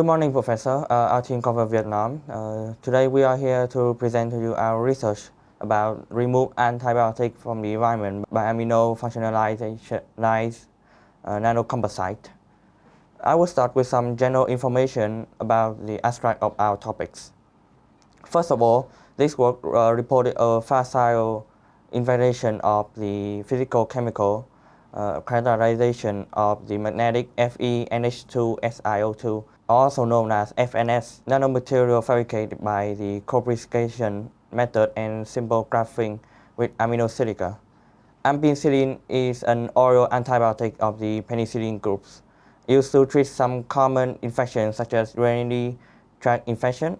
Good morning, Professor. Our team covers Vietnam. Today we are here to present to you our research about remove antibiotic from the environment by amino-functionalized nanocomposite. I will start with some general information about the abstract of our topics. First of all, this work reported a facile investigation of the physicochemical characterization of the magnetic FeNH2SiO2, also known as FNS, nanomaterial fabricated by the co-precipitation method and simple grafting with amino-silica. Ampicillin is an oral antibiotic of the penicillin groups, used to treat some common infections such as urinary tract infection,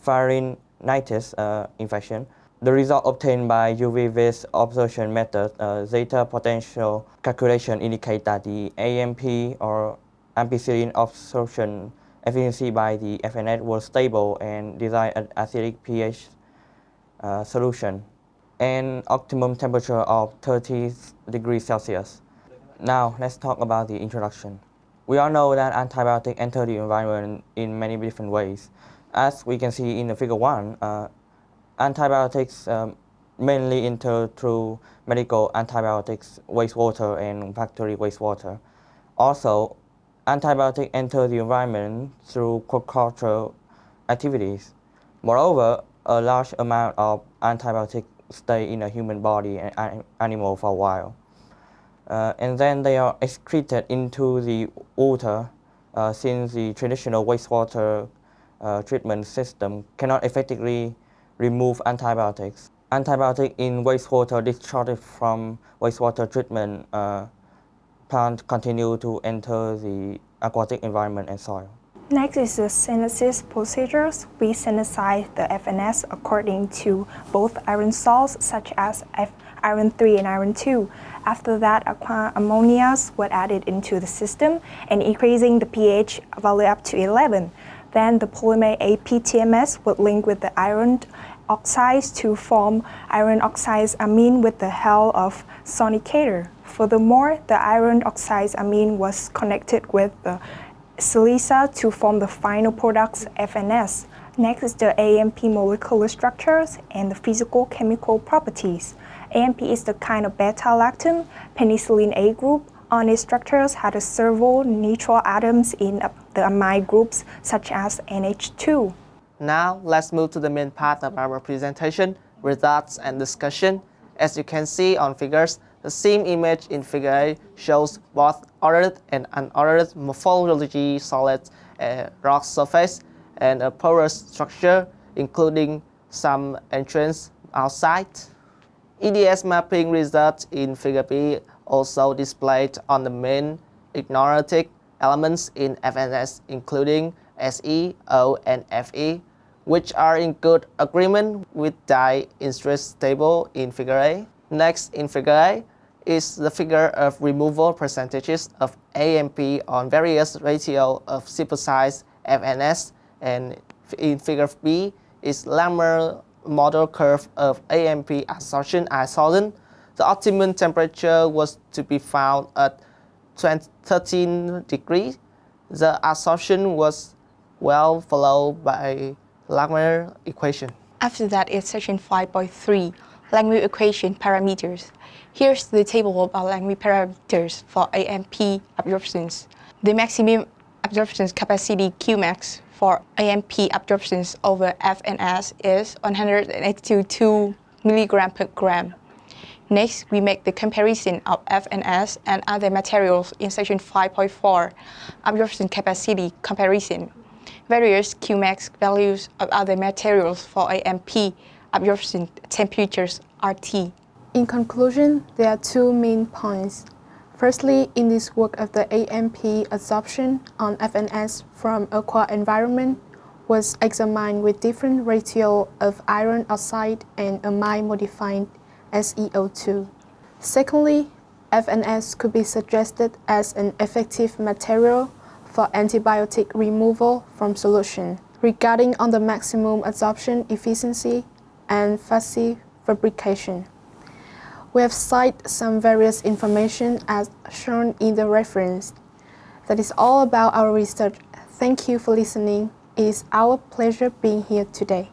pharyngitis infection. The result obtained by UV-Vis absorption method, zeta potential calculation indicate that the AMP or Ampicillin absorption efficiency by the FNS was stable and desired at acidic pH solution and optimum temperature of 30 degrees Celsius. Now let's talk about the introduction. We all know that antibiotics enter the environment in many different ways. As we can see in the figure 1, antibiotics mainly enter through medical antibiotics, wastewater, and factory wastewater. Also, antibiotics enter the environment through cultural activities. Moreover, a large amount of antibiotics stay in a human body and animal for a while. And then they are excreted into the water since the traditional wastewater treatment system cannot effectively remove antibiotics. Antibiotics in wastewater discharged from wastewater treatment plant continue to enter the aquatic environment and soil. Next is the synthesis procedures. We synthesize the FNS according to both iron salts such as iron 3 and iron 2. After that, ammonias were added into the system and increasing the pH value up to 11. Then the polymer APTMS would link with the iron oxides to form iron oxides amine with the help of sonicator. Furthermore, the iron oxides amine was connected with the silica to form the final products FNS. Next is the AMP molecular structures and the physicochemical properties. AMP is the kind of beta-Lactam, penicillin A group. On its structures had several neutral atoms in the amide groups such as NH2. Now let's move to the main part of our presentation, results and discussion. As you can see on figures, the same image in figure A shows both ordered and unordered morphology solid rock surface and a porous structure including some entrance outside. EDS mapping results in figure B also displayed on the main ignorotic elements in FNS including SE, O, and Fe, which are in good agreement with the interest table in figure A. Next in figure A is the figure of removal percentages of AMP on various ratio of supersized FNS, and in figure B is Lammer model curve of AMP adsorption isolation. The optimum temperature was to be found at 13 degrees. The adsorption was well followed by Lammer equation. After that is section 5.3, Lammer equation parameters. Here's the table of our Lammer parameters for AMP absorptions. The maximum absorption capacity Qmax for AMP absorptions over FNS is 182 mg per gram. Next, we make the comparison of FNS and other materials in section 5.4, absorption capacity comparison. Various Qmax values of other materials for AMP absorption temperatures RT. In conclusion, there are two main points. Firstly, in this work of the AMP adsorption on FNS from aqua environment was examined with different ratio of iron oxide and amide modified SeO2. Secondly, FNS could be suggested as an effective material for antibiotic removal from solution. Regarding on the maximum adsorption efficiency and facile fabrication, we have cited some various information as shown in the reference. That is all about our research. Thank you for listening. It's our pleasure being here today.